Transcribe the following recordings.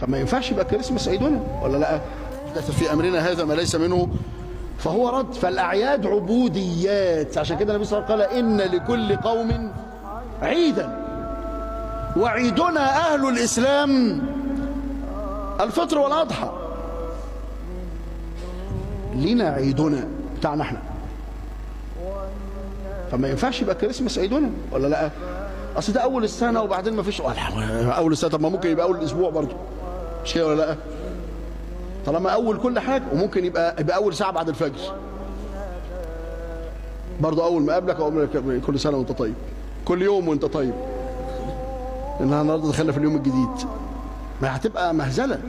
فما ينفعش يبقى كريسماس عيدنا ولا لا؟ حدث في امرنا هذا ما ليس منه فهو رد. فالاعياد عبوديات، عشان كده النبي صلى الله عليه وسلم قال ان لكل قوم عيدا، وعيدنا اهل الاسلام الفطر والاضحى. لنا عيدنا بتاعنا احنا، فما ينفعش يبقى كريسماس عيدنا ولا لا؟ اصل ده اول السنه وبعدين ما فيش اول السنه. طب ما ممكن يبقى اول الاسبوع برضه، مش كده ولا لا؟ طالما اول كل حاجه، وممكن يبقى اول ساعه بعد الفجر برضه، اول ما قابلك او كل سنه وانت طيب، كل يوم وانت طيب، انها النهارده دخلنا في اليوم الجديد، ما هتبقى مهزله.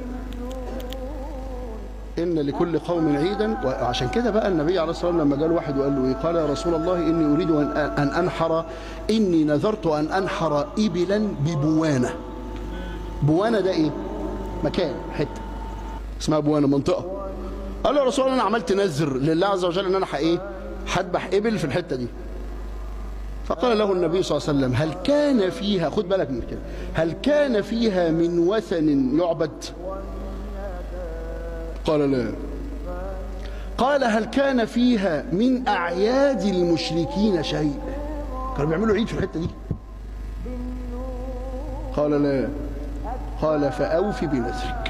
ان لكل قوم عيدا. وعشان كده بقى النبي عليه الصلاه والسلام لما جاء واحد وقال له ايه؟ قال يا رسول الله اني اريد ان انحر، اني نذرت ان انحر ابلا ببوانه. بوانه ده ايه؟ مكان، حته اسمها بوانه، منطقه. قال له يا رسول الله انا عملت نذر لله عز وجل ان انا هذبح ابل في الحته دي. فقال له النبي صلى الله عليه وسلم هل كان فيها، خد بالك من كده، هل كان فيها من وثن يعبد؟ قال لا. قال هل كان فيها من أعياد المشركين شيء؟ كانوا بيعملوا عيد في الحتة دي؟ قال لا. قال فأوفي بنذرك.